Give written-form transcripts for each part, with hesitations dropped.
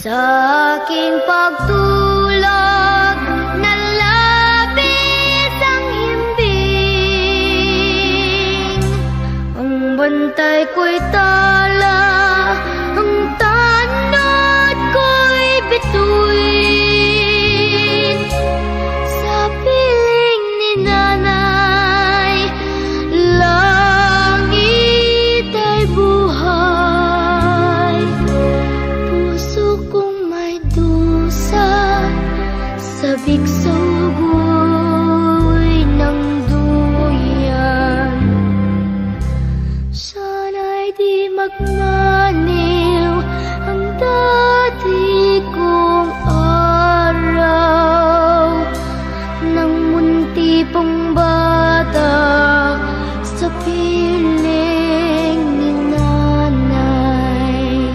Sa aking pagtulog, nalabis ang himbing. Ang bantay ko'y tala, ang tanod ko'y bituin. Sa piling ni nanay, langit ay buhay. Puso kong may dusa, sabik sa ugoy ng duyan. Sana'y di magmaniw ang dati kong araw, nang munti pang bata sa piling ni nanay.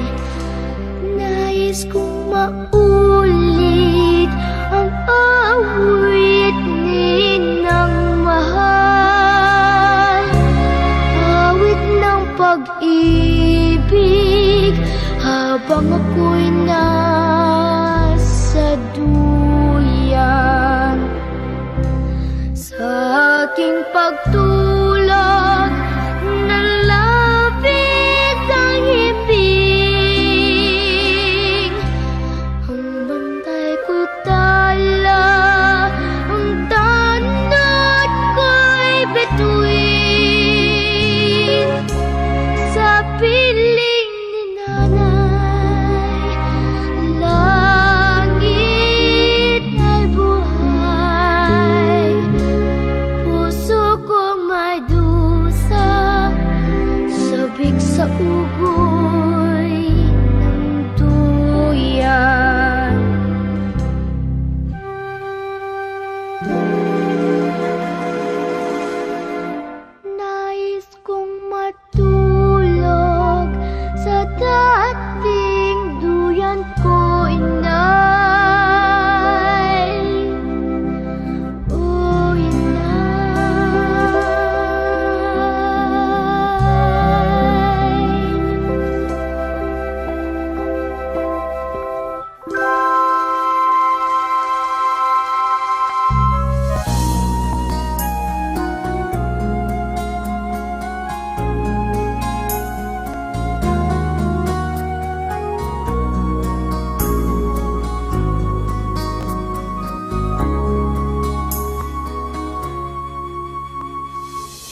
Nais kong maulit ang awit ninang mahal, awit ng pag-ibig habang ako'y nasa duyan. Sa aking pagtulog, nalapit ang ibig. Ang bantay ko tala, ang tanod ko'y bituin. Sa piling ni nanay, langit ay buhay. Puso ko may dusa, sabik sa ugoy ng duyan. Nais kong matulog sa dating duyan ko, inay. O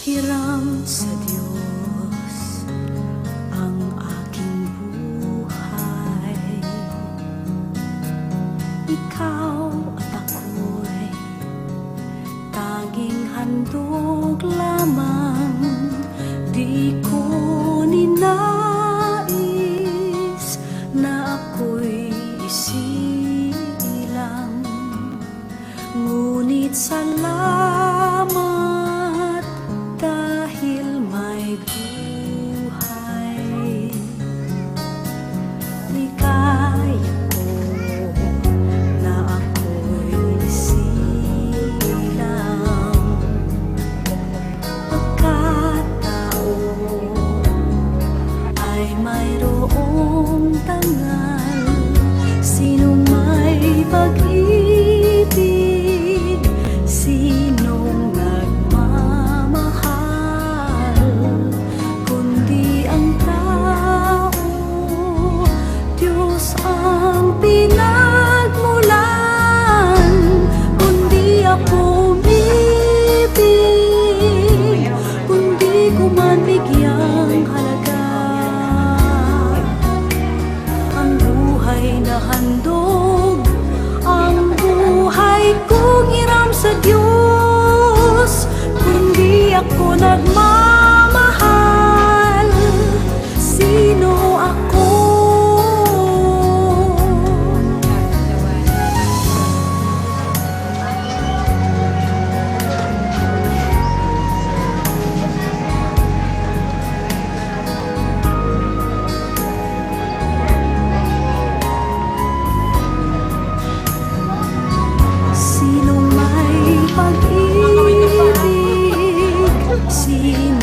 Hiram sa Diyos ang aking buhay. Ikaw at ako'y tanging handog lamang. Di ko ninais na ako'y isilang, ngunit salamat dahil may buhay. Ligaya ko na ako'y silang, pagkatao ay mayroong dangal. Sino may pag-ibig, sinong nagmamahal, kundi ang tao. Diyos ang pinagmulan, kundi ako umibig, kundi ko man bigyang halaga. Ang buhay na handog, ang buhay kong hiram sa Diyos, kundi ako nagmamahal. Sino ako? Sino may pag-ibig, sino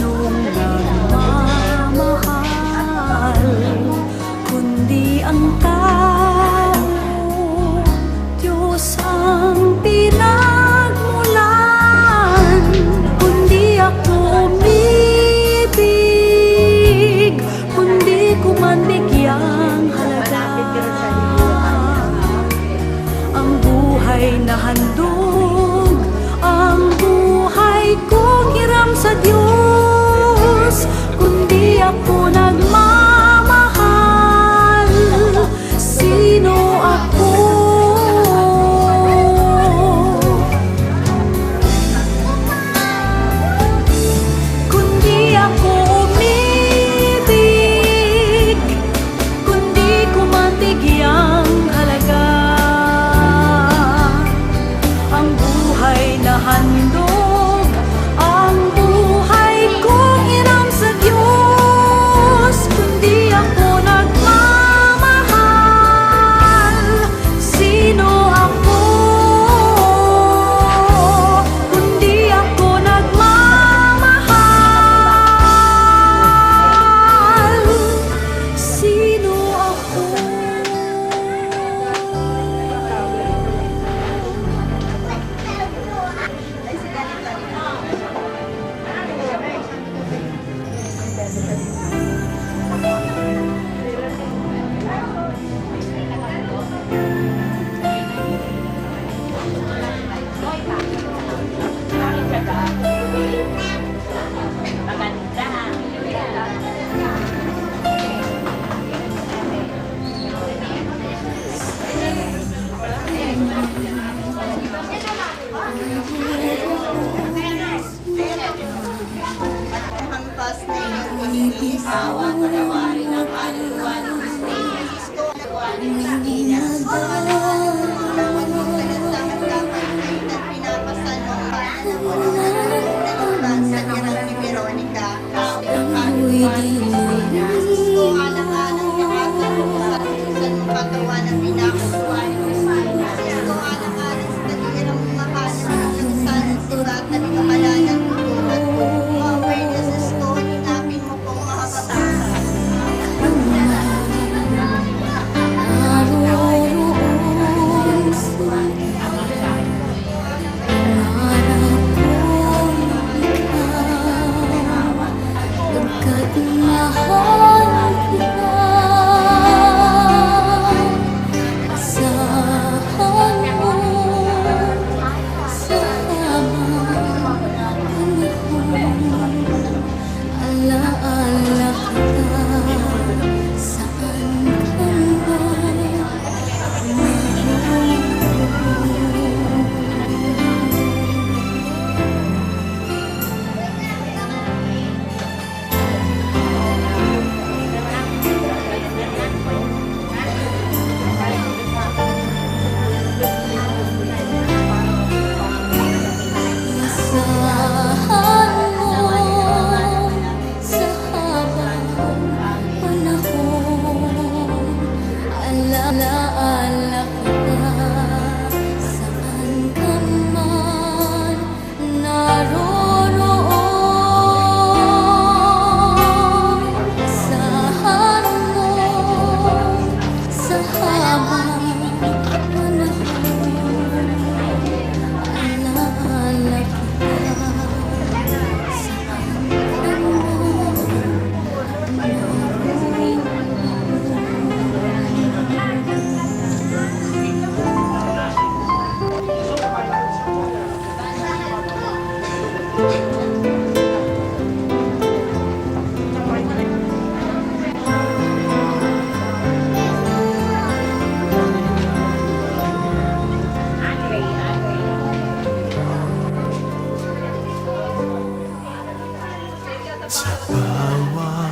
Sa bawat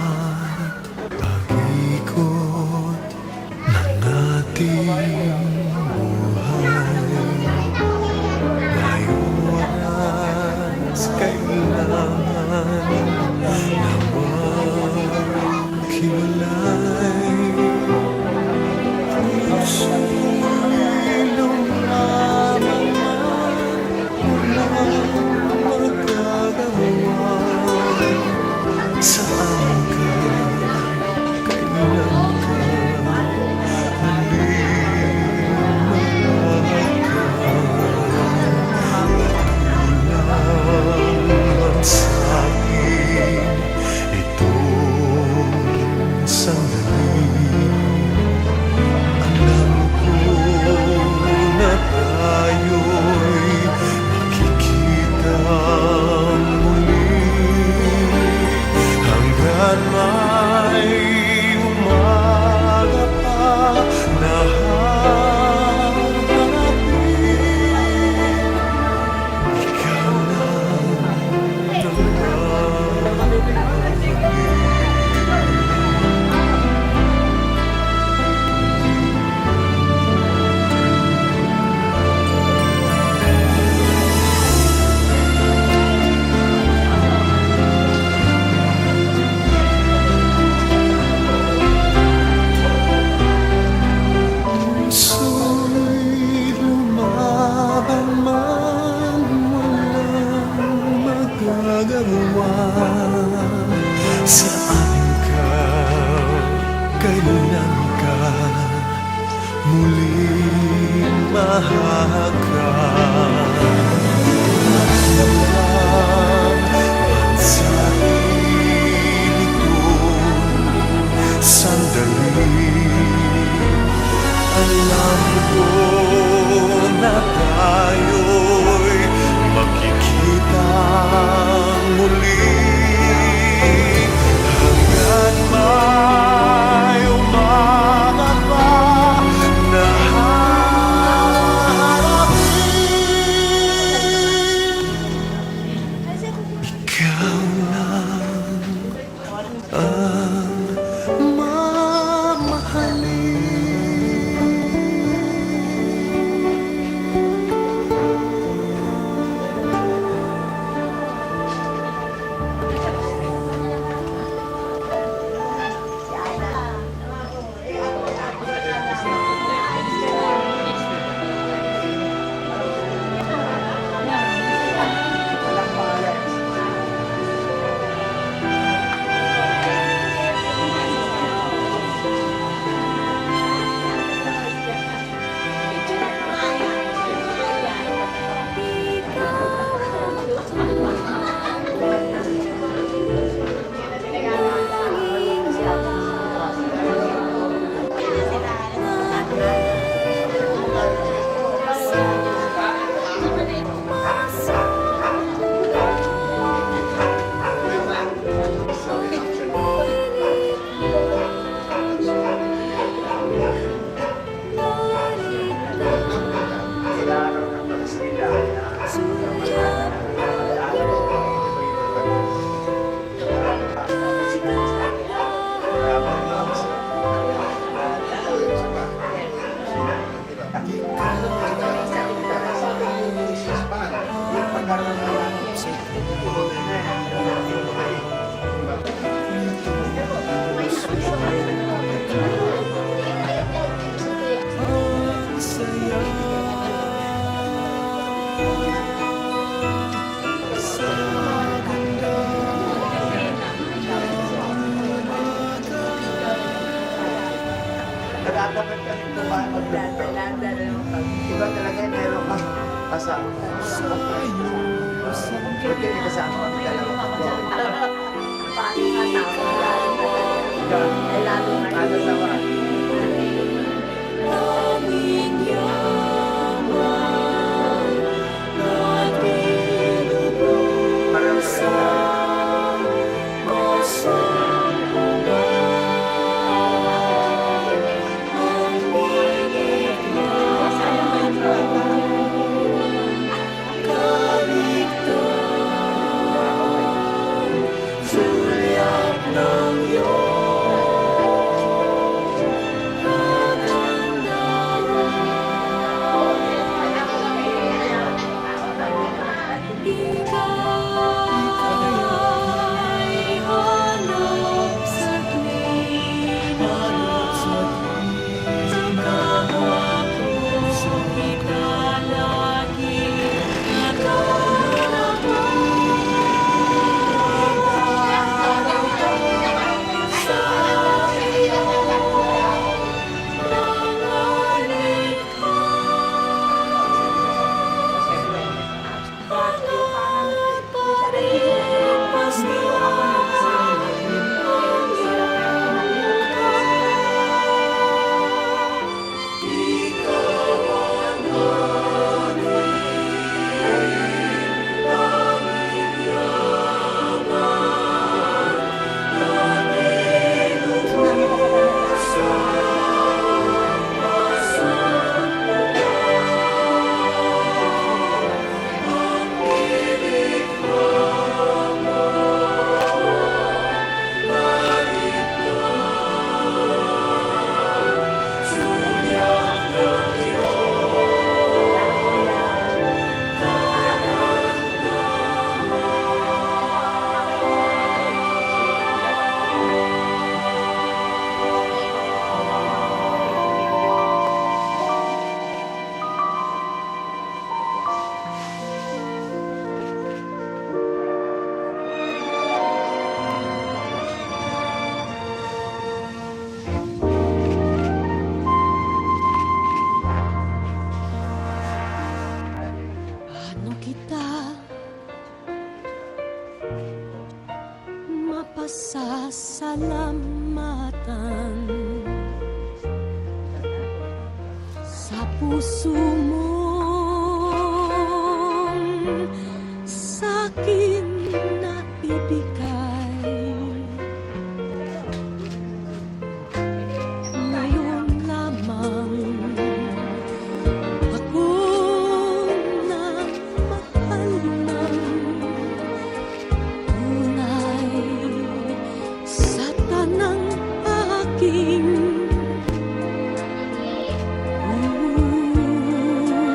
pag-ikot ng ating buhay, ngayon kailangan na maghiwalay. Puso'y lumaban man, walang magagawa. Saan ka? Kailan ka? Muli magkakaroon sa'kin itong sandali. Alam ko na tayo'y makikita muli. Hanggang may umaga pa na hahanapin, ikaw lang puso'y lumaban man, walang magagawa. Saan ka? Kailan ka muling mahahagkan? Maglamang man sa'kin itong sandali. Alam ko na tayo'y makikita muli. Hanggang may umaga pa na haharapin, ikaw lang ang saya sa ganda ng mata. Nagkakaroon ka rin kumain mag-vlog. Iba talaga meron ka kasama. Pwede ka kasama kami dalawa ka. Ano sa mga? Aming yaman na tinubos Parang sa masang buwan. Ang pilit na kaligtan, sulyap ng iyong ika'y hanap sa tuwina, sa kahapon kita lagi nadarama. Sa iyong mga likha, paano kita mapasasalamatan sa puso mong sa'kin na ibigay. Ngayon lamang ako na mahal ng tunay sa tanang aking puso.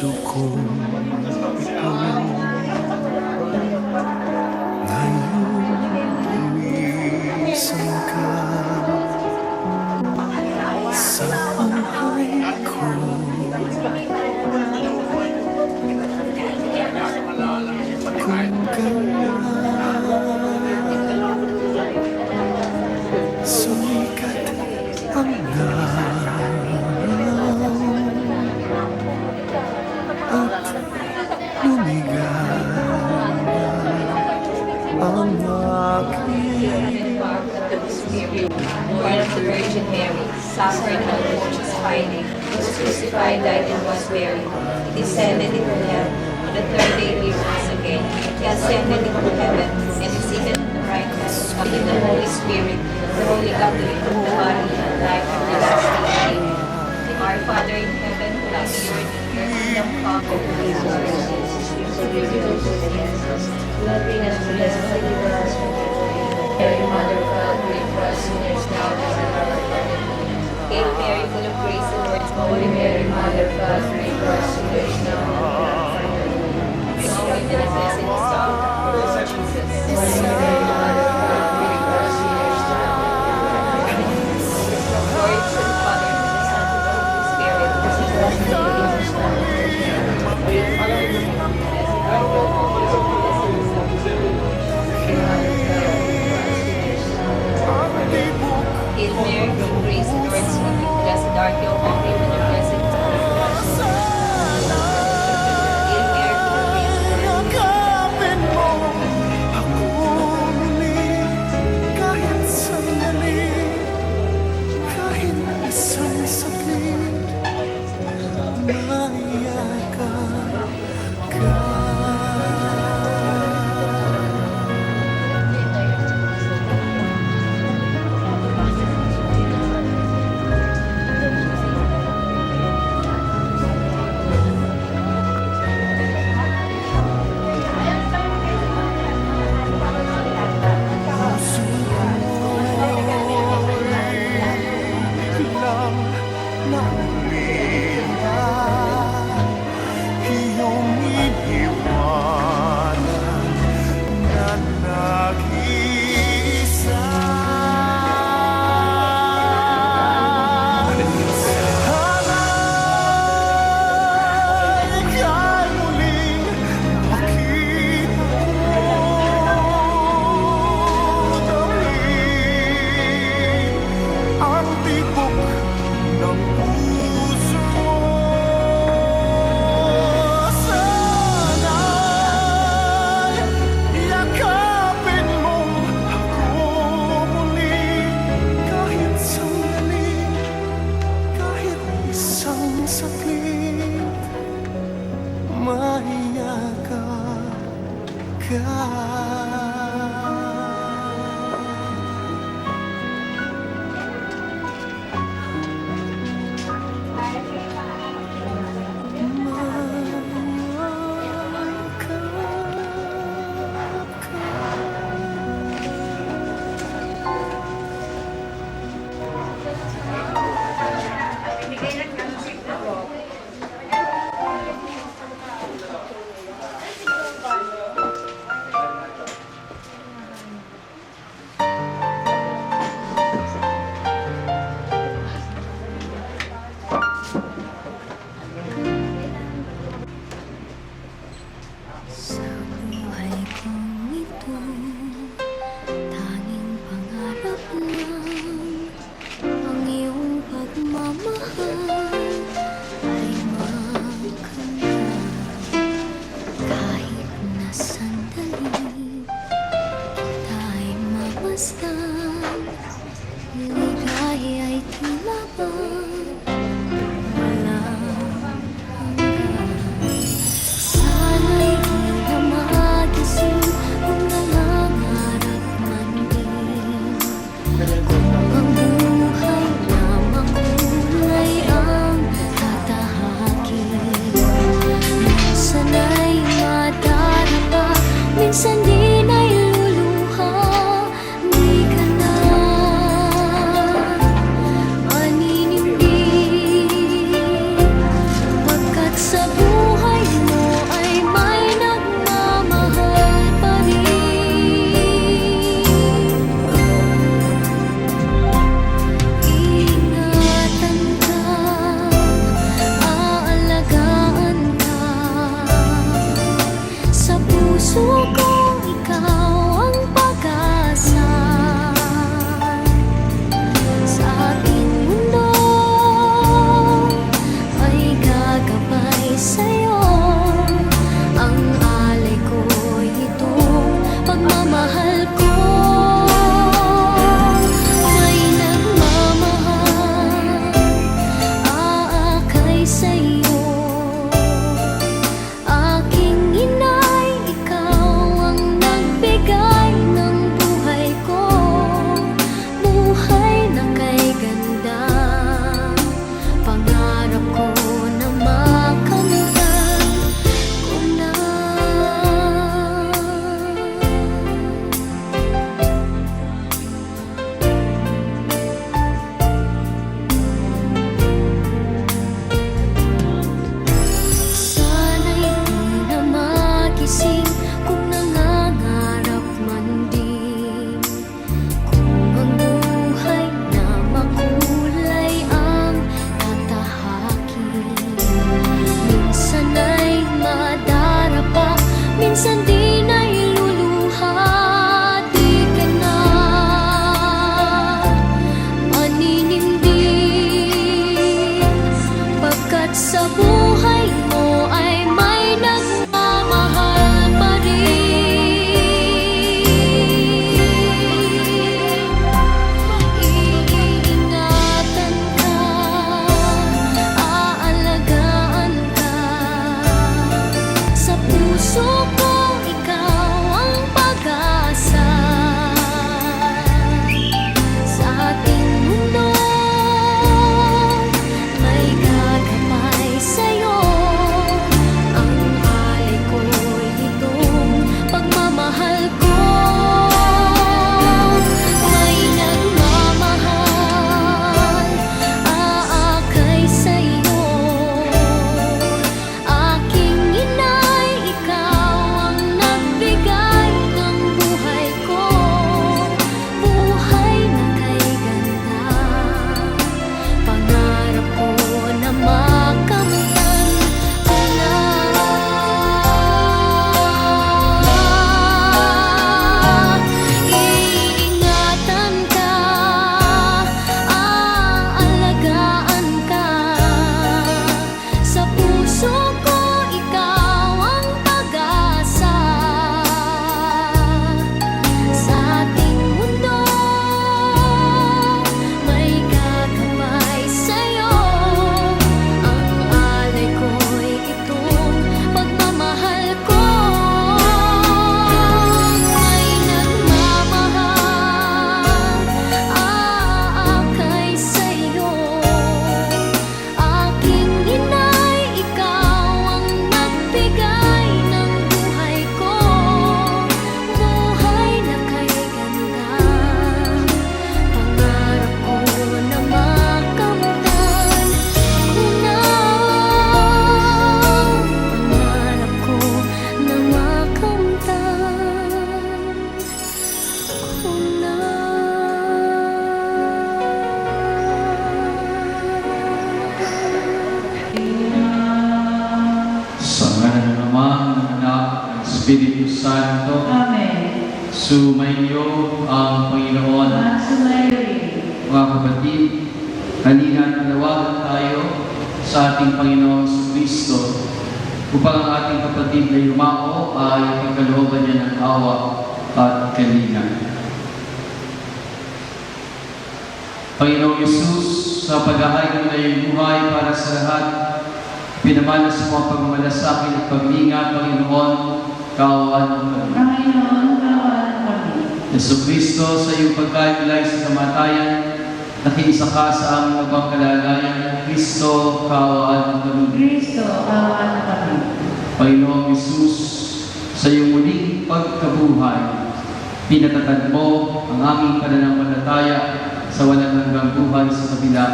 puso ko ngayon umisan ka sa buhay ko. Kung kailan sumikat ang at lumigaw ang aking Born of the Virgin Mary, suffered and Pontius Pilate, was crucified, died, and was buried. He descended into hell. On the third day he rose again. He ascended into heaven, and is seated at the right hand of the Holy Spirit, the Holy Catholic, the body and life everlasting. Amen. Our Father in heaven, who art in your kingdom come, your kingdom loving and blessed Mary, Mother of God, pray for us sinners now and at the hour of our death. Hail Mary, full of grace, the Lord is with thee. Holy Mary, Mother of God, pray for us sinners now and at the hour of our death. Glory to the blessed Son, Lord Jesus. Holy Mary, Mother of God, pray for us sinners now and at the hour of our death. Glory to the Father, to the Son, to the Holy Spirit, as it was in the beginning, is now, and ever shall be. Blessed are you, blessed is the Son of God. Hail Mary, full of grace, the Lord is with thee. Blessed art thou among women, and blessed is the fruit of thy womb. Hail Mary, full of grace, the Lord is with thee. yakapin mo ako muli kahit sandali, kahit isang saglit, mayakap ka. Lang na ulila iyong iniwanan na nag-iisa. Sana'y ika'y muling makita ko damhin ang tibok ng puso mo. Sana'y yakapin mo ako muli kahit sandali, kahit isang saglit, mayakap ka. Espiritu Santo. Amen. Sumainyo ang Panginoon. At sumayo rin. Mga kapatid, kanina nanawagan tayo sa ating Panginoong Kristo upang ang ating kapatid na yumao ay pagkalooban niya ng awa at kanina. Panginoong Yesus, sa pag-ahay mo na iyong buhay para sa lahat, pinamalas mo ang pagmamalasakit at paglinga, Panginoon, kaawaan mo kami. Panginoon, kaawaan kami. Jesucristo, sa iyong pagkailay sa kamatayan, nakiisa ka sa aming abang kalagayan. Kristo, kaawaan mo kami. Kristo, kaawaan kami. Panginoong Yesus, sa iyong muling pagkabuhay, pinatatag mo ang aming pananampalataya sa walang hanggang buhay sa kabila.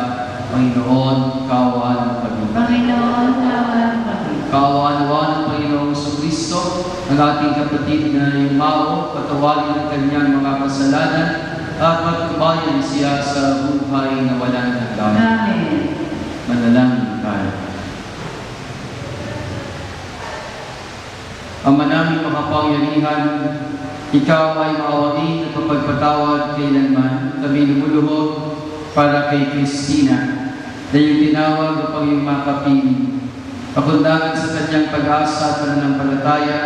Panginoon, kaawaan mo kami. Panginoon, kaawaan kami. Kaawaan-awaan ng Panginoong Jesucristo, ang ating kapatid na yumao, patawarin ang kanyang mga kasalanan, at magkabayan siya sa buhay na walang hanggan. Amen. Manalangin tayo. Ama namin makapangyarihan, ikaw ay maawain at mapagpatawad kailanman. Kami lumuluhod para kay Christina na iyong tinawag upang iyong makapiling. Pakundangan sa kanyang pag-asa at pananampalataya,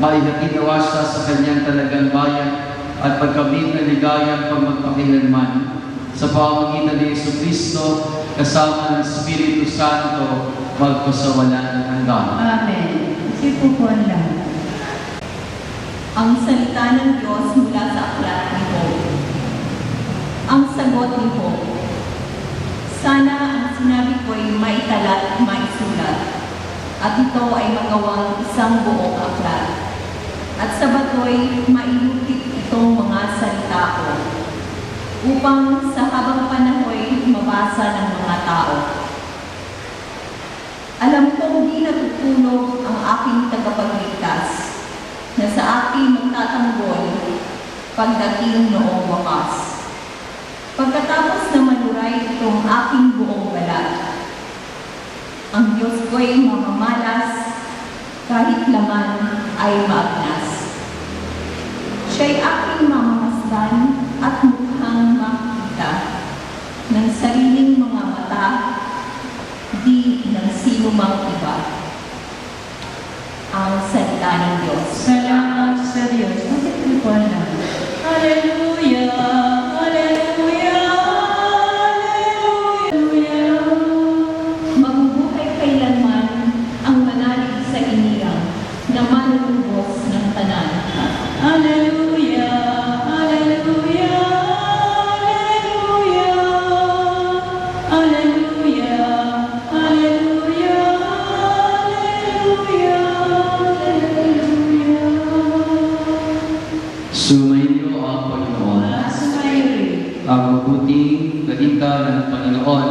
maihatid nawa siya sa kanyang talagang bayan at pagkamit na ligaya pag magpakilanman. Sa pamamagitan ni Jesucristo, kasama ng Espiritu Santo, magpasawalan hanggan. Amen. Sipupuan lang. Ang salita ng Diyos mula sa aklat ni Job. Ang sagot ni Job. Sana ang sinabi ko'y maitala at maisulat, at ito ay magawang isang buong aklat. At sa bato'y mailukit itong mga salita ko, upang sa habang panahoy mabasa ng mga tao. Alam kong di natutulog ang aking tagapagligtas, na sa akin magtatanggol pagdating noong wakas. Pagkatapos na manuray itong aking buong balat, ang Diyos ko'y mamamalas kahit laman ay maagnas. Siya'y aking mamamasdan at mukhang makita ng sariling mga mata, di ng sino mang iba. Ang salita ng Diyos. Salamat sa Diyos. Sipupuan lang. Hallelujah! Hallelujah! Hallelujah! Mabubuhay kailanman ang manalig sa iniyang na manunubos ng tanan. Hallelujah! Hallelujah! Hallelujah! Hallelujah! Hallelujah! Sumainyo ang Panginoon. Ang mabuting balita ng Panginoon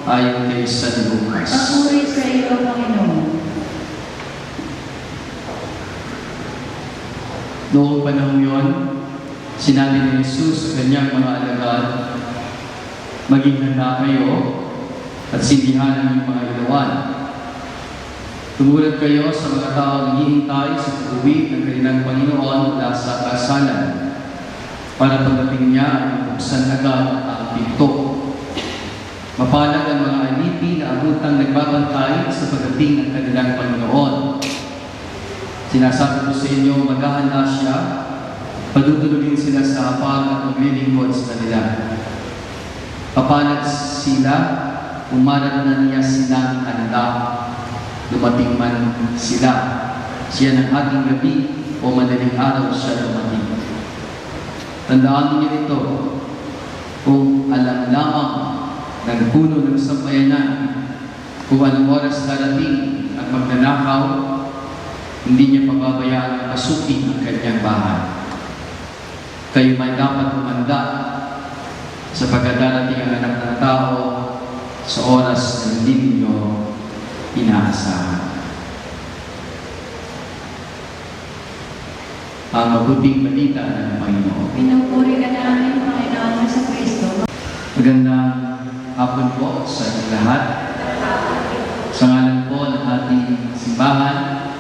ayon kay San Lucas. Papuri sa iyo, Panginoon. Noong panahon yon, sinabi ni Jesus sa kanyang mga alagad, maging handa kayo at sindihan ang inyong mga ilawan. Tumulat kayo sa mga taong naghihintay sa pag-uwi ng kanilang Panginoon mula sa kasalan, para pagdating niya ay buksan agad ang pinto. Mapalad ang mga alipin na abutang nagbabantay sa pagdating ng kanilang Panginoon. Sinasabi ko sa inyo, maghahanda siya, padudulugin sila sa hapag at maglilingkod sa kanila. Papalad sila, umalat na niya silang handa, dumating man sila. Siya ng ating gabi o madaling araw siya dumating. Tandaan niyo ito, kung alam lamang ng puno ng sambayanan kung anong oras darating at magnanakaw, hindi niya pababayaan na pasukin ang kanyang bahay. Kayo may dapat umanda sa pagdarating ang anak ng tao sa oras na hindi ninyo inaasahan. Ang mabuting balita ng Panginoon. Pinupuri ka namin, Panginoon sa Kristo. Magandang hapon po sa inyong lahat. Sa ngalan po ng ating simbahan,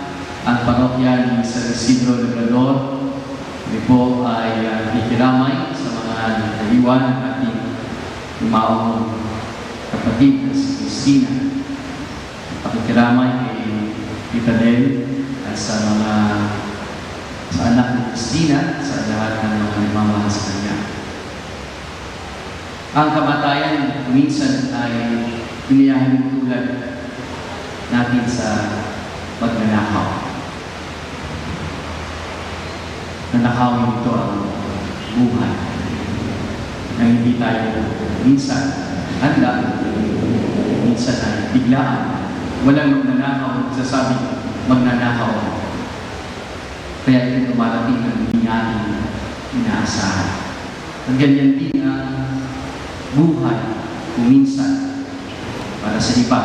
ang parokya ni San Isidro Labrador. Kami po ay ikiramay sa mga naiwan ng ating umaong kapatid na si Christina. Pakikiramay kay Tita Del at sa anak ni Christina, sa lahat ng mga nagmamahal sa kanya. Ang kamatayan minsan ay iniyahin tulad natin sa pagnanakaw. Nanakawin ito ang buhay na hindi tayo minsan handa, minsan ay biglaan. Walang magnanakaw, sasabi magnanakaw. Kaya ito dumarating ang hindi natin inaasahan. Ang ganyan din ang buhay kung minsan para sa iba.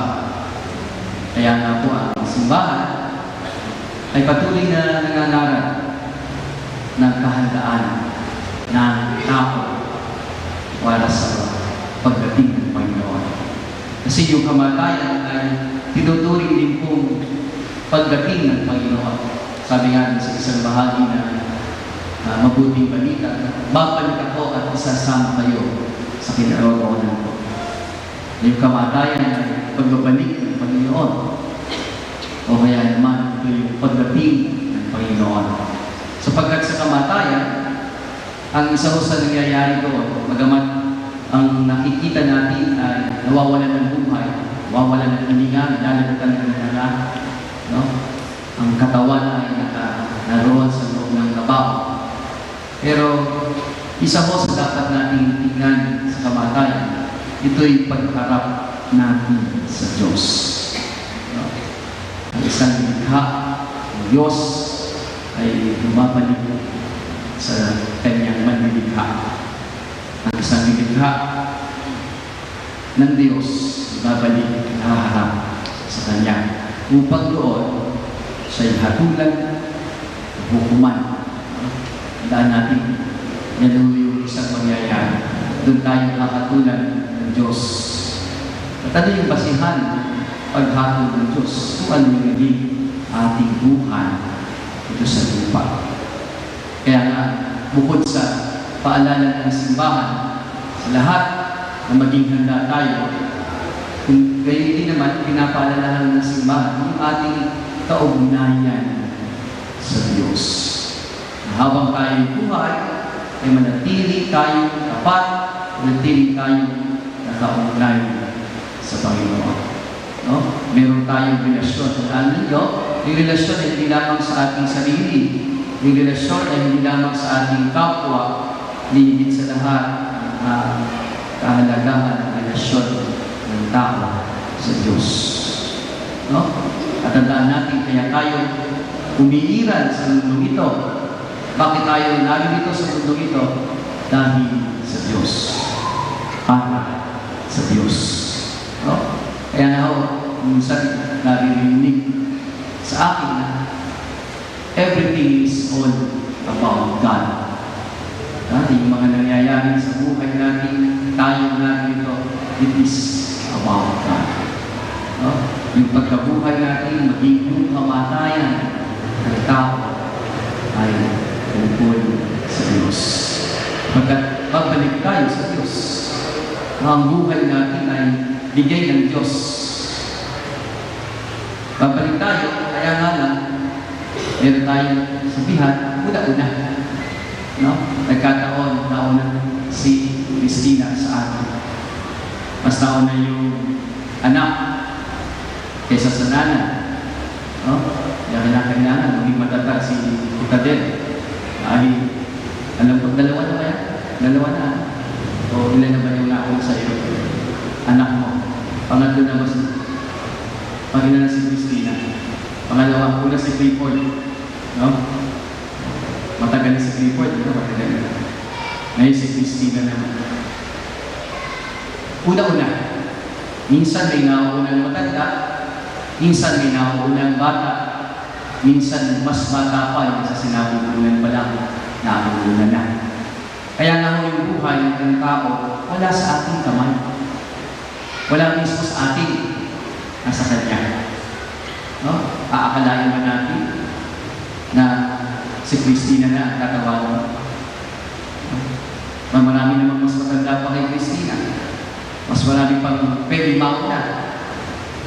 Kaya nga po ang simbahan ay patuloy na nangangaral ng kahandaan ng tao para sa pagdating ng Panginoon. Kasi yung kamatayan ay tinuturing din pong pagdating ng Panginoon. Sabi nga sa isang bahagi na mabuting balita, babalik ako at isasama kayo sa kinaroroonan ko. Yung kamatayan ay pagbabalik ng Panginoon. O kaya naman ito yung pagdating ng Panginoon. Sapagkat sa kamatayan, ang isa ko sa nangyayari doon, magamat ang nakikita natin ay nawawalan ng buhay, nawawalan ng kalinga, lalagtan ng kalinga, no? Ang katawan ay naroon sa loob ng trabaho. Pero isa ko sa dapat nating tingnan sa kamatayan, ito'y pagharap natin sa Diyos. No? Ang isang likha ng Diyos ay bumabalik sa kanyang manlilikha. Ang isang nilikha ng Diyos bumabalik naharap sa kanya upang doon siya'y hatulan, hukuman. Tandaan natin, yan yung isang mangyayari. Doon tayo nakatulan ng Diyos. At ano yung basihan paghatol ng Diyos? Kung ano yung naging ating buhay ito sa lupa. Kaya nga, bukod sa paalala ng simbahan, sa lahat na maging handa tayo, kung gayon din naman, pinapaalalahan ng simbahan yung ating kaugnayan sa Diyos. Habang tayo buhay, ay manatili tayo tapat, manatili tayo nakaugnay sa Panginoon. No? Meron tayong relasyon. Tandaan ninyo, yung relasyon ay hindi lamang sa ating sarili. Yung relasyon ay hindi lamang sa ating kapwa. Higit sa lahat, kahalagahan ng relasyon ng tao sa Diyos. No? At tandaan natin, kaya tayo umiiral sa mundong ito. Bakit tayo narito sa mundong ito? Dahil sa Diyos. Para sa Diyos. No? Kaya nga ako, minsan naririnig sa akin na everything is all about God. Yung mga nangyayari sa buhay natin, tayo narito, it is about God. No? Yung pagkabuhay natin, maging yung kamatayan ng tao ay tungkol sa Diyos. Pagkat pagbalik tayo sa Diyos, ang buhay natin ay bigay ng Diyos. Pagbalik tayo, kaya nga lang, meron tayong sabihan, una-una. No? Nagkataon, nauna si Christina sa atin. Mas nauna yung anak kaysa sa nana. No? Kaya kailangan maging matatag si Tita Del. Ay, alam ko, dalawa na ba yan? Dalawa na. O ilan na ba yung nauna sa iyo? Anak mo. Pangatlo na mas pangina na si Christina. Pangalawa, una si Clifford. No? Matagal na si Clifford. No? Matagal na. Ngayon si Christina naman. Una-una. Minsan may nauunang matanda. Minsan may nauunang bata. Minsan mas bata pa yung sa sinabunan pa lang nauuna na. Kaya nga yung buhay ng tao, wala sa ating kamay. Wala mismo sa atin. Nasa Kanya. No? Aakalain ba natin na si Christina na ang tatawagan. Marami namang mas matanda pa kay Christina. Mas marami pang pwede mauna.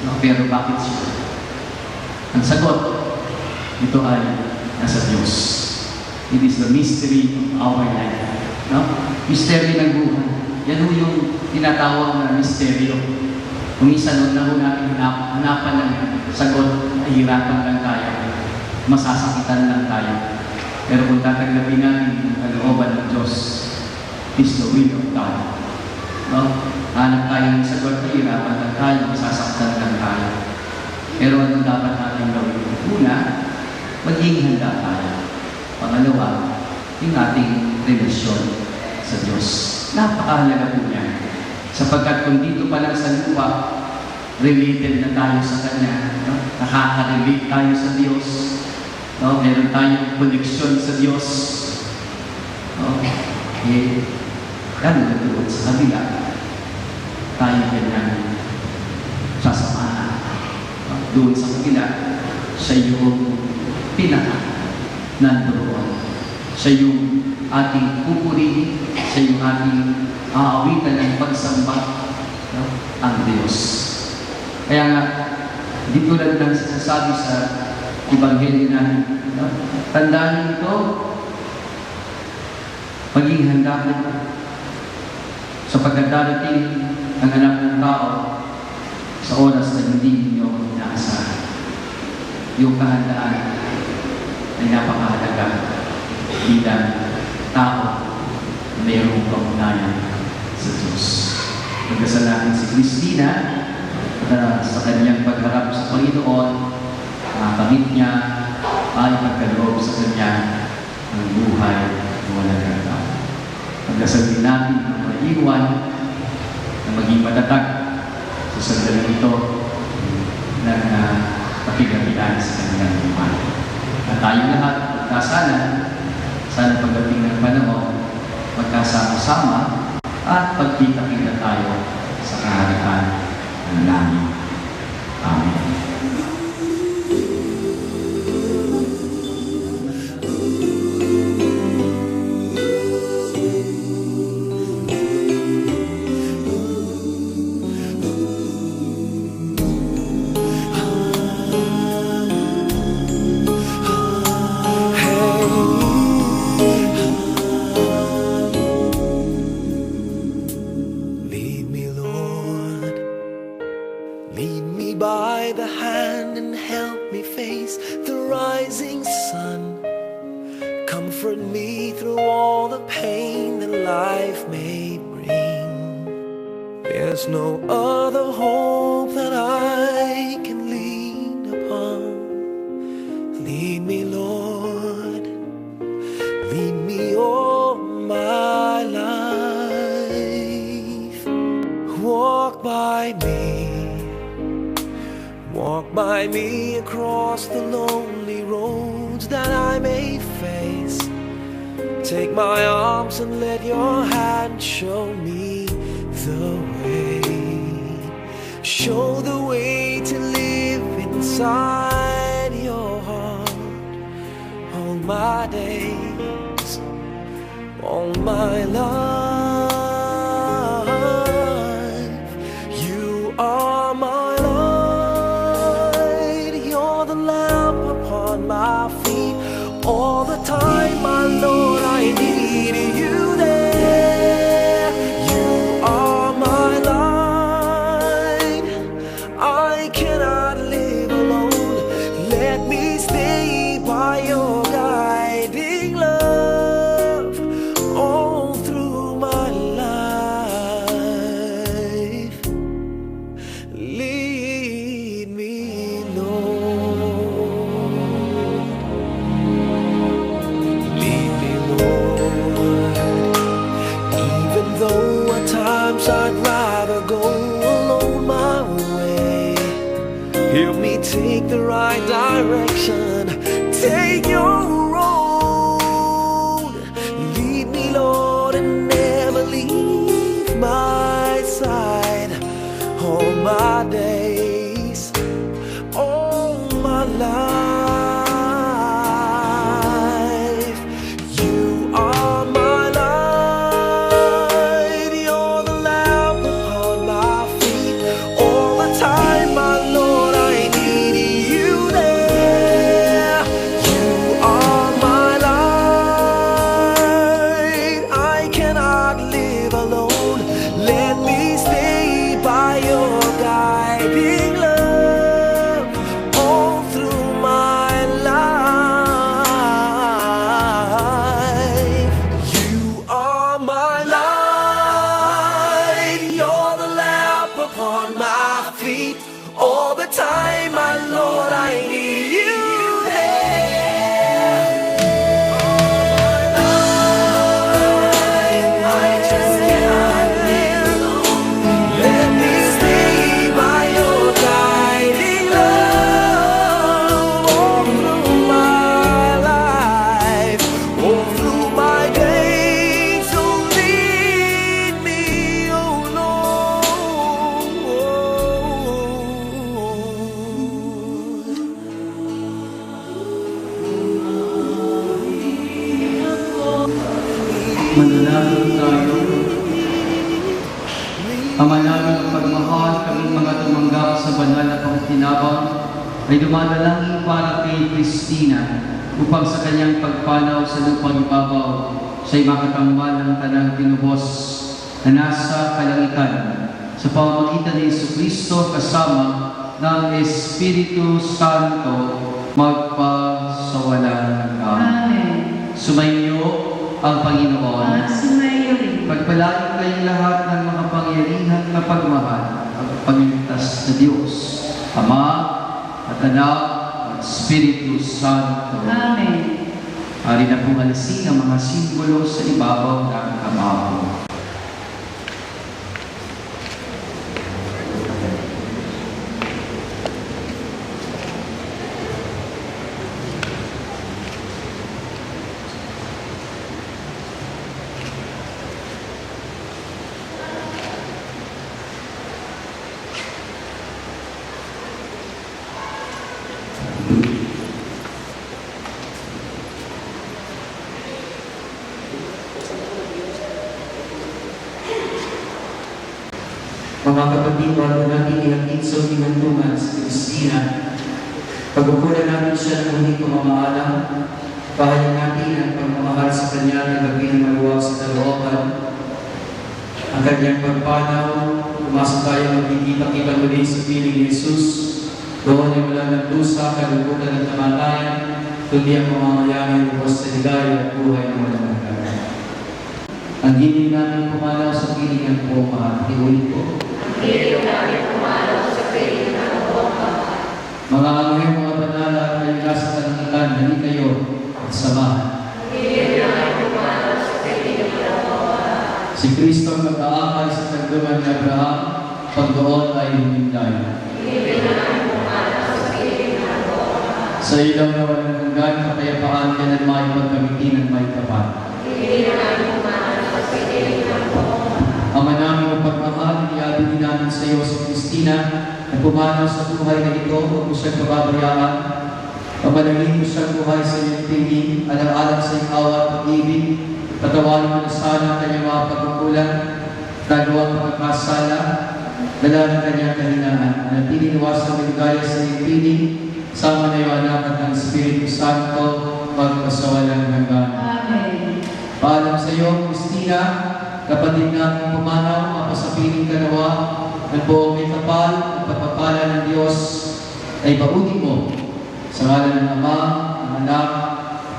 No? Pero bakit siya? Ang sagot, ito ay nasa Diyos. It is the mystery of our life. No? Mystery ng buhay. Yan ho yung tinatawag na misteryo. Kung isa noon na ho natin hanapan ng sagot, nahihirapan lang tayo. Masasakitan lang tayo. Pero kung tatanggapin natin ang kalooban ng Diyos, is the will of God. No? Hanap tayo ng sagot, nahihirapan lang tayo, masasaktan lang tayo. Pero ano dapat natin gawin? Una, maging handa tayo. Pangalawa, yung ating relasyon sa Diyos. Napakahalaga po niya. Sapagkat kung dito pa lang sa lupa, related na tayo sa Kanya. No? Nakaka-relate tayo sa Diyos. No? Meron tayong koneksyon sa Diyos. No? Lalo na doon sa kabila, tayo kanyang sasamahan. No? Doon sa kabila, siya yung pinaka nandoon. Siya yung ating pupurihin, siya yung ating aawitan ng pagsamba, no? Ang Diyos. Kaya nga, di tulad ng sinasabi sa Ebanghelyo natin, no? Tandaan niyo ito, maging handa na sapagkat darating ang anak ng tao sa oras na hindi ninyo inaasahan. Yung kahandaan ay napakahalaga bilang tao na mayroong kaugnayan sa Diyos. Magdasal natin si Christina sa kanyang pagharap sa Panginoon, kamit niya ay magkaloob sa kanya ng buhay na walang hanggan. Magdasal din natin ang maiwan na maging matatag sa sandaling ito ng pakigabihan sa kanyang buhay. At tayo lahat, sana pagdating ng panahon, magkasama-sama at pagkita-kita tayo sa kaharian ng langit. Amen. By the hand and help me face the rising sun. Comfort me through all the pain that life may bring. There's no other hope that I can lean upon. Lead me, Lord, lead me all my life. Walk by me across the lonely roads that I may face. Take my arms and let your hand show me the way. Show the way to live inside your heart all my days, all my life. You are my my feet all the time, my Lord, I need you there. You are my light, I cannot live alone. Let me stay by your guiding love all through my life. Lead me, Lord. I'd rather go alone my way. Help me take the right direction. Take your road. Lead me, Lord, and never leave my side. All my days, all my life. my feet. All the time, my Lord, I need you there. I just cannot live alone. Let me stay by your guiding love all through my life, all through my days. So lead me, oh Lord. Manalangin tayo. Ama namin ang pagmahal, kaming mga tumanggap sa banal na pangkinabang ay dumadalangin para kay Cristina upang sa kanyang pagpanaw sa lupang ibabaw siya'y makatambal ng tanang tinubos na nasa kalangitan sa pamamagitan ni Jesucristo kasama ng Espiritu Santo magpasawalang hanggan. Amen. Sumainyo ang Panginoon. Sumayo rin. Pagpalain kayong lahat ng makapangyarihan na pagmahal ang Panginoon na Diyos, Ama at Anak at Espiritu Santo. Amen. Ari na pong alisin ang mga simbolo sa ibabaw ng kamao. Mga kapatid, bago natin ihatid sa hinantungan si Cristina, pagkukulan natin siya ng muling pamamaalam, pahayag natin ang pagmamahal sa kanya na gabi ng maluwag sa Caloocan. Ang kanyang pagpanaw, pumasok tayo magkikita-kita muli sa piling ni Jesus. Doon ay wala ng dusa, kalugutan at kamatayan, kundi ang mamamayangin ng sa higaya at buhay ng walang hanggan. Ang hiling namin pumanaw sa piling po, mahatiulit po. Mga anghel, mga banala at kayo nasa kalangitan, dali kayo at samahan. Si Kristo ang mag-aakay sa tagduman ni Abraham, pag doon ay huminday. Sa ilaw na walang hanggan, kapayapaan ka ng may pagkamitin ng may kapat. Ama namin ang pagmamahal, iabigin namin sa iyo si Cristina na pumanaw sa buhay na ito, huwag mo siyang pababayaan. Pamanagin mo siyang buhay sa iyong piling, alang-alang sa iyong awa at pag-ibig. Patawarin mo na sana ang kanyang mga pagkukulang, nagawang pagkakasala, dala ng kanyang kahinaan. Nanatili iwasan ng gaya sa iyong piling, sama na iyong anak at ng Espiritu Santo, magpasawalang hanggan. Amen. Paalam sa iyo, Cristina, kapatid natin pumanaw, mapasapiling kanawa, ng buong may kapal, at pagpapala ng Diyos, ay baudin mo sa ngalan ng Ama, ng Anak,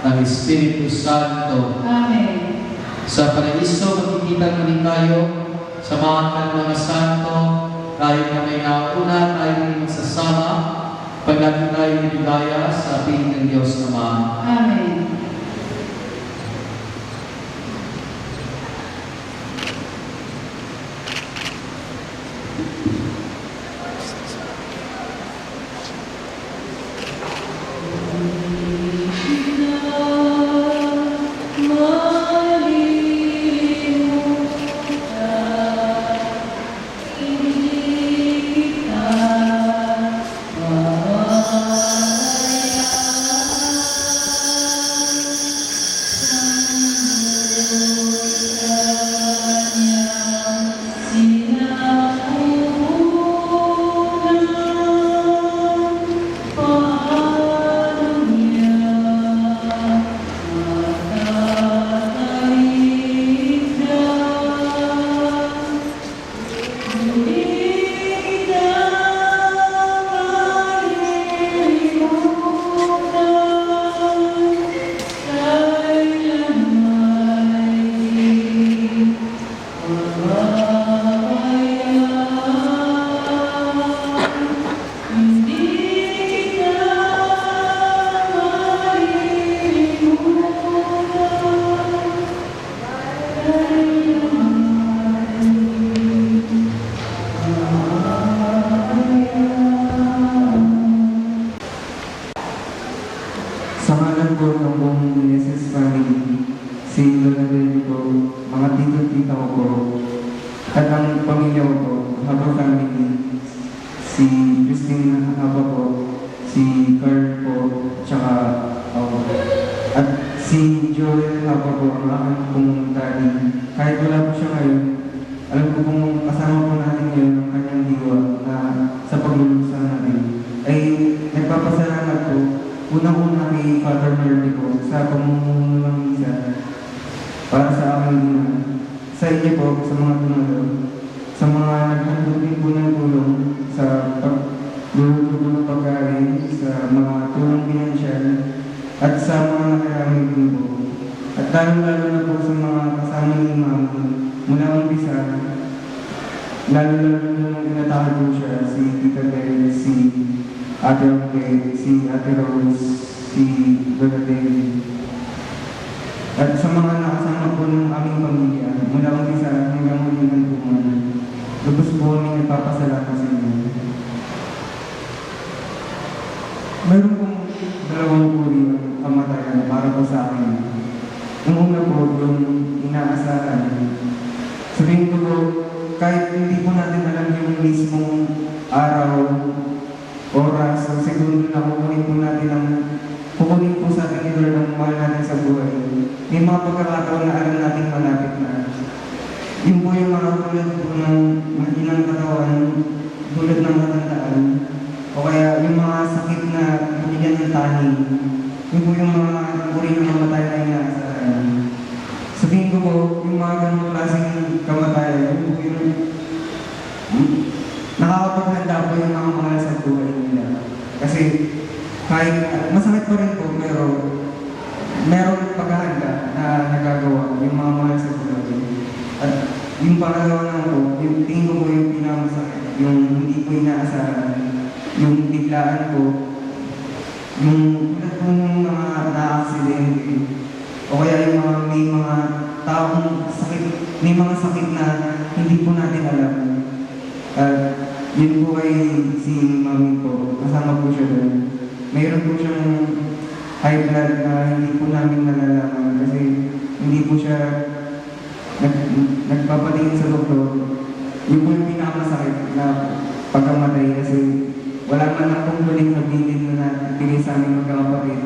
ng Espiritu Santo. Amen. Sa paraiso, magkikita muli tayo, samahan ka ng mga santo, kahit na may nauna, tayo rin magsasama, pag natin tayo nibigaya sa piling ng Diyos Ama. Amen. si Christine Haba po, si Carl po, tsaka ako. At si Joel Haba po, ang aking pong daddy. Kahit wala po siya ngayon, alam ko pong kasama po natin ngayon ang kanyang diwa na sa paglulusa natin. Ay nagpapasalamat po, unang-una kay Father Merly po sa pamumuno ng misa para sa aking diwa. Sa inyo po, sa mga tumulong, sa mga naghandog din po ng tulong sa pagluluto ng pagkain, sa mga tulong pinansyal, at sa mga nakarami din po. At lalo-lalo na po sa mga kasama ni Mami, mula umpisa, lalo-lalo na nung inatakan po siya, si Tita Bel, si Ate Ongke, si Ate Rose, si Lola Devi. At sa mga nakasama po ng aming pamilya, mula umpisa hanggang huli ng pumunta, lubos po kami nagpapasalamat sa inyo. Meron pong dalawang uri ng kamatayan para po sa akin. Yung una po, yung inaasahan. Sabihin ko po, kahit hindi po natin alam yung mismong araw, oras, o segundo na kukunin po natin ang kukunin po sa atin ni Lord ang mahal natin sa buhay. May mga pagkakataon na alam natin malapit na. Yun po yung mga tulad po ng mahinang katawan, tulad ng matandaan, o kaya yung mga sakit na binigyan ng taning. Yun po yung mga uri ng mamatay na inaasahan. Sabihin ko po, yung mga ganong klaseng kamatayan, yun po yung nakakapaghanda po yung mga mahal sa buhay nila. Kasi kahit masakit pa rin po, pero meron paghahanda na nagagawa yung mga mahal sa buhay. At yung pangalawa naman po, yung tingin ko po yung pinakamasakit, yung hindi po inaasahan, yung biglaan po, yung tulad po ng mga na-aksidente, o kaya yung mga may mga taong sakit, may mga sakit na hindi po natin alam. Yun po kay si Mami po, kasama po siya doon. Mayroon po siyang high blood na hindi po namin nalalaman kasi hindi po siya nagpapatingin sa doktor. Yun po yung pinakamasakit na pagkamatay kasi wala man lang pong huling habilin na bigay sa aming magkakapatid.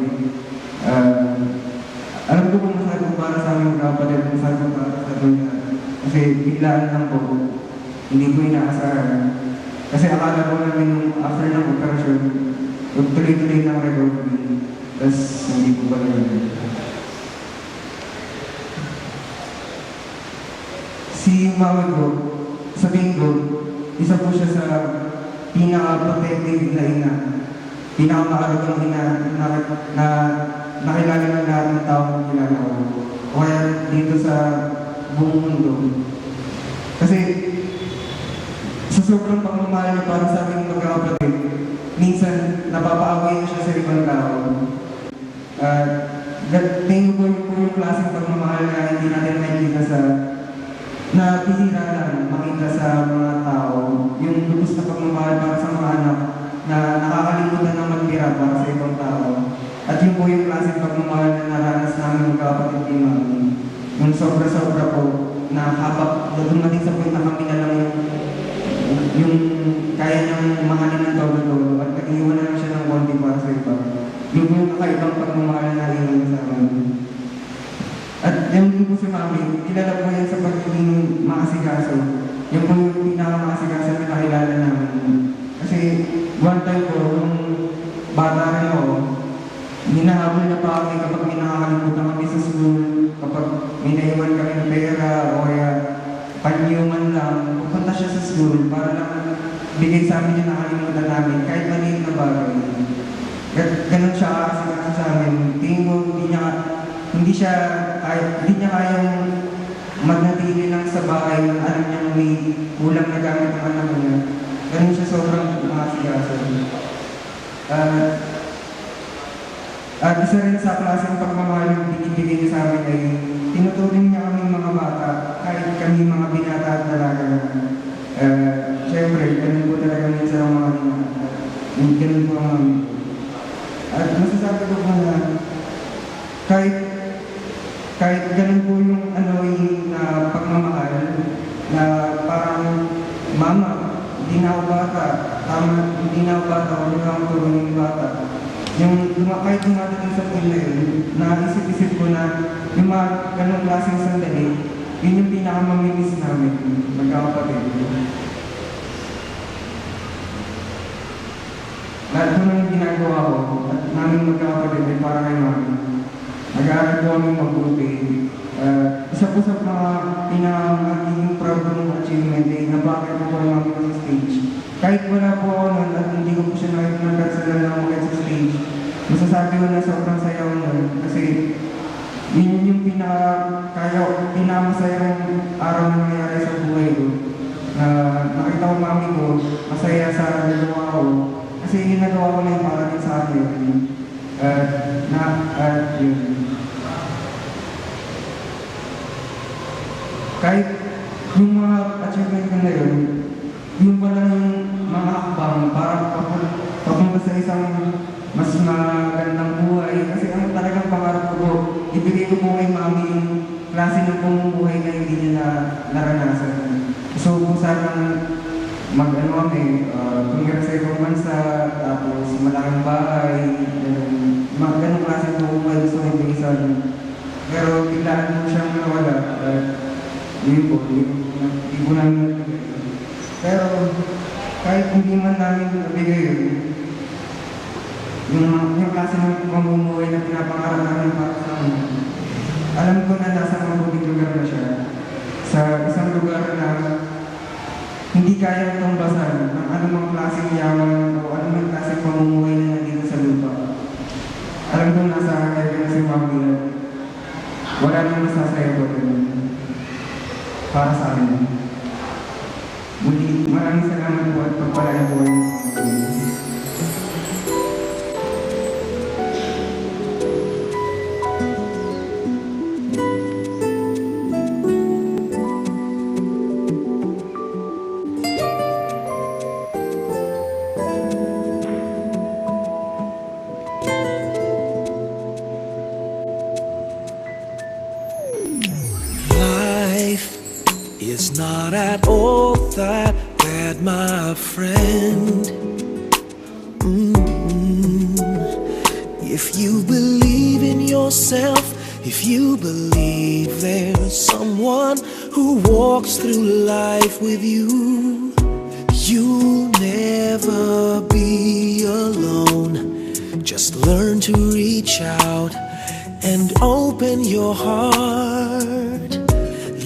Alam ko kung masakit po para sa aming magkakapatid, masakit po para sa dunya. Kasi biglaan lang po, hindi po inaasahan. Kasi akala po namin nung after ng operasyon, tuloy-tuloy ng recovery. Tapos hindi po pala yun. Si Mami ko, sabihin ko, isa po siya sa pinaka-protective na ina. Pinaka-maaragang ina na nakilala ng lahat ng taong kilala ko. O kaya dito sa buong mundo. Kasi sa sobrang pagmamahal niya para sa aming magkakapatid, minsan napapaaway na siya sa ibang tao. Tingin ko po yung klaseng pagmamahal na hindi natin makikita sa na bihira lang makita sa mga tao. Yung lubos na pagmamahal para sa mga anak na nakakalimutan ng magtira para sa ibang tao. At yun po yung klaseng pagmamahal na naranas namin magkakapatid ni Mami. Yung sobra-sobra po na habang dumating sa point na kami na lang yung kaya niyang mahalin ng todo-todo at nag-iwan na lang siya ng konti para sa iba. Yung po yung kakaibang pagmamahal na iwan sa amin. At yung din po si Mami, kilala po yan sa pagiging maasikaso. Yung po yung pinaka-maasikaso na nakilala namin. Kasi one time po, nung bata rin ako, hinahabol na pa kami kapag may nakakalimutan kami sa school, kapag may naiwan kami ng pera o kaya panyuman lang, pupunta siya sa school para lang bigay sa amin yung nakalimutan namin, kahit maliit na bagay. Ganun siya kasi sa amin. Tingin ko hindi niya kayang magnatili lang sa bahay ng alam niya may kulang na gamit ng anak niya. Ganun siya sobrang makasigaso. At isa rin sa klaseng pagmamahal yung binibigay niya sa amin ay tinuturing niya kaming mga bata, kahit kami mga binata at dalaga. Siyempre, ganun po talaga minsan ang mga ganun po ang mga. At masasabi ko po na kahit ganun po yung na pagmamahal na parang mama, hindi na ako bata, tama hindi na ako bata, huwag na ako tulong yung bata. Kahit dumadating sa pool na yun, naisip-isip ko na yung mga ganong klaseng sandali, yun yung pinakamamimiss namin, magkakapatid. Lahat ko nang ginagawa ko at namin magkakapatid ay para kay mami. Nag-aaral ko kami mabuti. Isa po sa mga pinaka-magiging proud ng achievement ay napakit ko kay mami sa stage. Kahit wala po ako nun at hindi ko po siya nakikita sa lalamakit sa stage, masasabi ko na sobrang sayaw nun kasi yun yung pinakamasayang araw na nangyari sa buhay ko. Nakita ko mami ko, masaya sa dalawa ko. Kasi ginagawa ko na yung para din sa akin. Yun. Kahit yung mga achievement ko na yun, yung wala yung mga hakbang para papunta sa isang mas magandang buhay. Kasi ang talagang pangarap ko, ibigay ko po kay mami yung klase ng pamumuhay na hindi niya naranasan. So kung saan mag-ano kami, tumira sa ibang bansa, tapos malaking bahay, mga ganong klase ng pamumuhay gusto ko ibigay sa akin. Pero biglaan mo siyang nawala. Yun po, hindi ko namin nabigay. Pero kahit hindi man namin nabigay yun, yung klase ng pamumuhay na pinapangarap namin para sa amin, alam ko na nasa mabuting lugar na siya. Sa isang lugar na hindi kaya itong basan ng anumang klaseng yaman o anumang klaseng pamumuhay na nandito sa lupa. Alam ko nasa heaven na si Mami na wala nang masasaya ko rin para sa amin. Muli, maraming salamat po at pagpalain po. Life is not at all that bad, my friend. If you believe in yourself, if you believe there's someone who walks through life with you, you'll never be alone. Just learn to reach out and open your heart.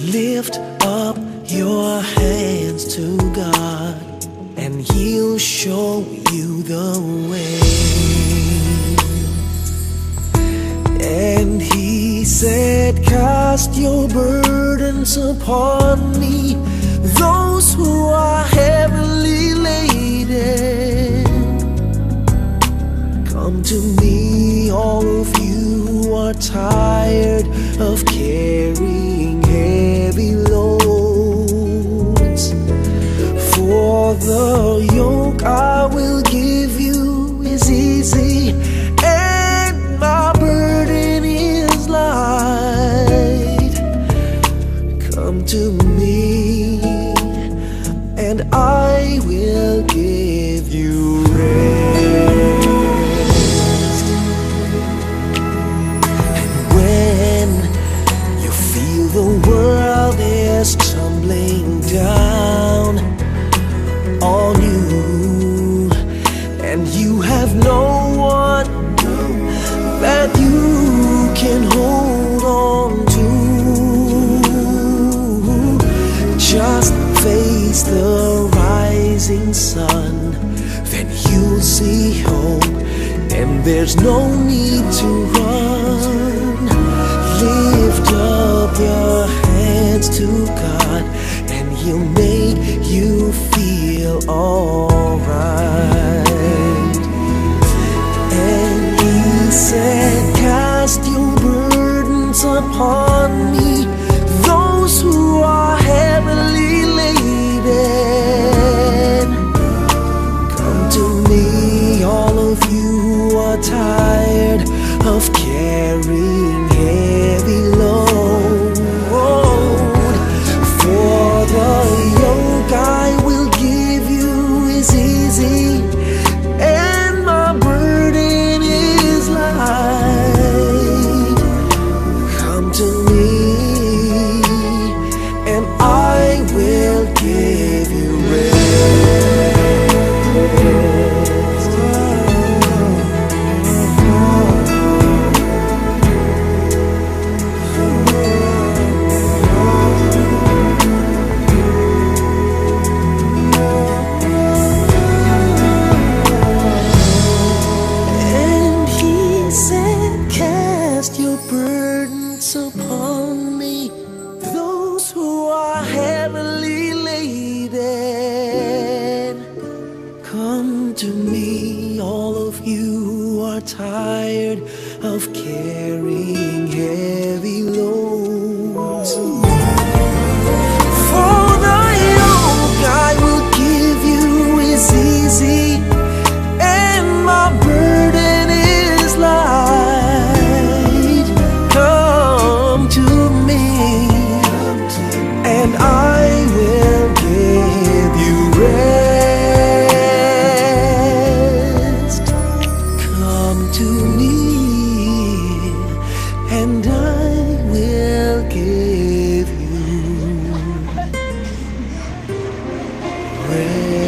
Lift up your hands to God, and He'll show you the way. And He said, cast your burdens upon me, those who are heavily laden. Come to me, all of you who are tired of carrying heavy loads. For the yoke I will give you is easy, and my burden is light. Come to me, and I will give you rest. And when you feel the world is tumbling down on you, and you have no one that you can hold on to, just face the rising sun, then you'll see hope, and there's no need to run. Lift up your hands to God, and He'll make you feel alright. And He said, cast your burdens upon me, those who are heavily laden. Come to me, all of you who are tired of carrying heavy load. For the yoke I will give you is easy, Come to me, all of you who are tired of carrying heavy loads. For the yoke I will give you is easy, and my burden is light. Come to me, and I will give you rest. Come to me, and I will give you rest.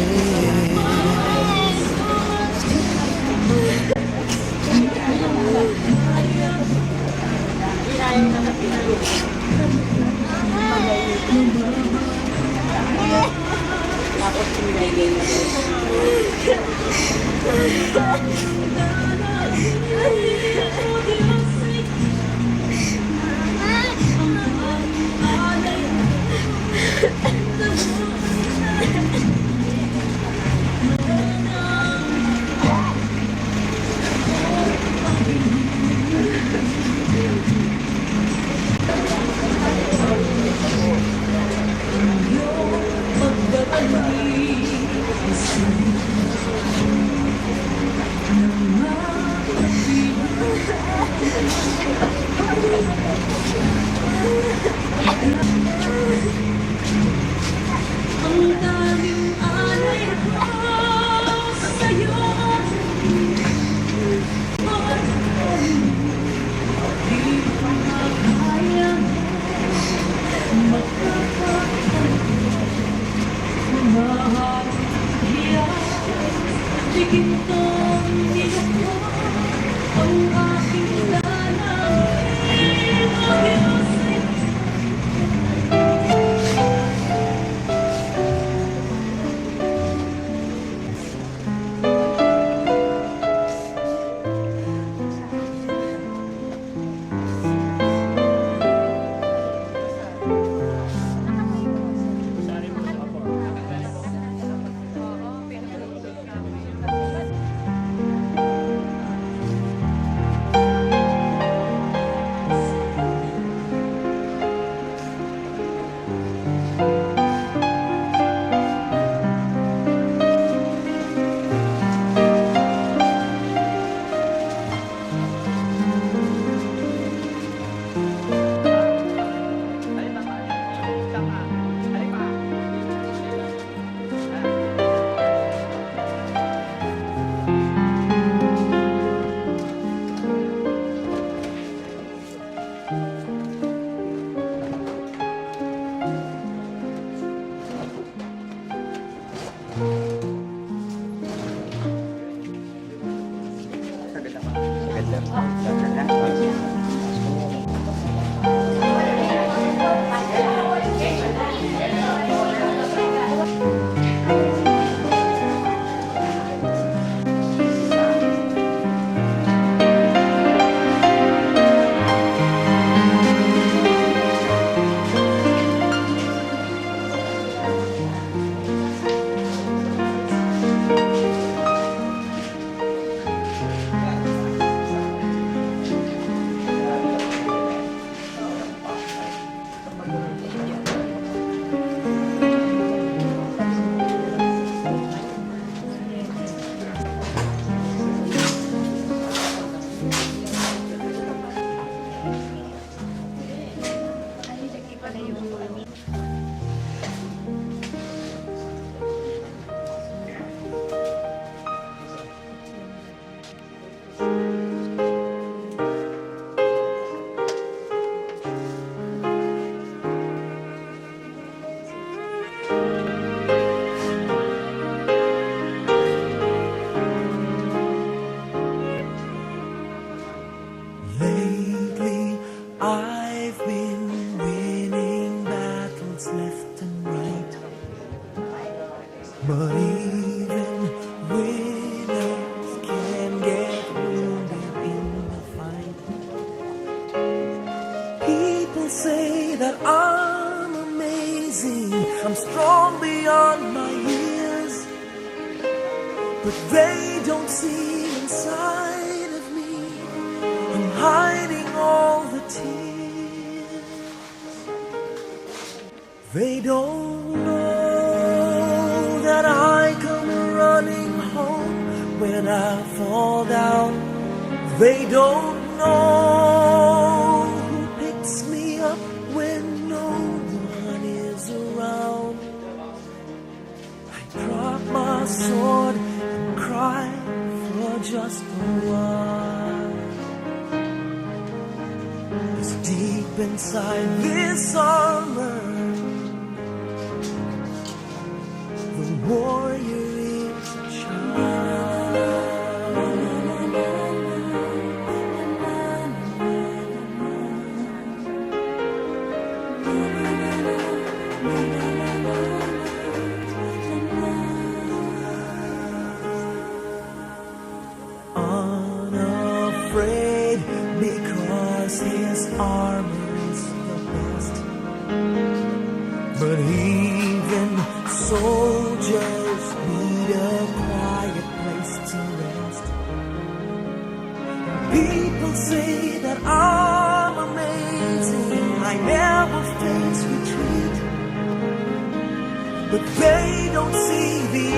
but they don't see inside of me. I'm hiding all the tears. They don't know that I come running home when I fall down. They don't know who picks me up when no one is around. I drop my sword and cry for just a while. 'Cause deep inside this armor, the warrior is a child. Unafraid because his armor is the best. But even soldiers need a quiet place to rest. People say that I'm amazing, I never face retreat. But they don't see the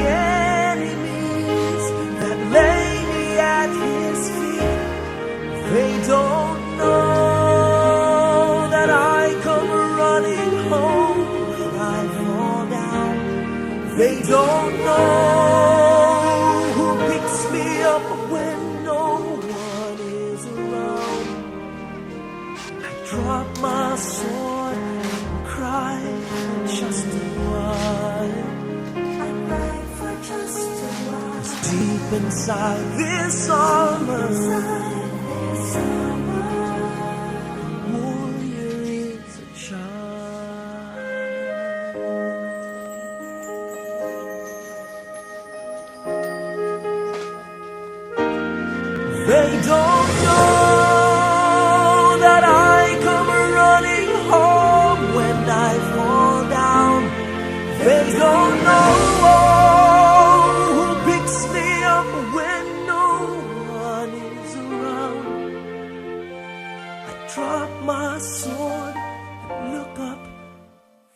enemies that lay me at his feet. They don't know that I come running home when I fall down. They don't know who picks me up when no one is around. I drop my sword and cry just a while. I cry for just a while. 'Cause deep inside this armor, warrior is a child. They don't know that I come running home when I fall down. They don't know who picks me up when no one is around. I drop my sword and look up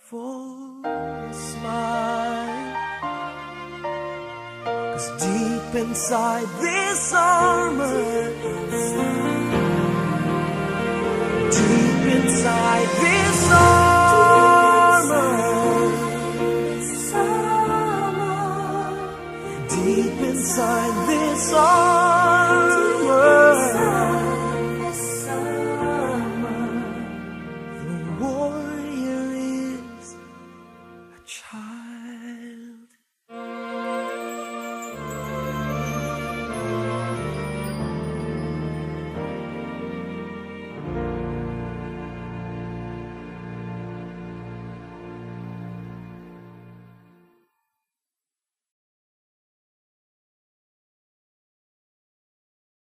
for a smile. 'Cause deep inside this armor, deep inside this armor, deep inside this armor,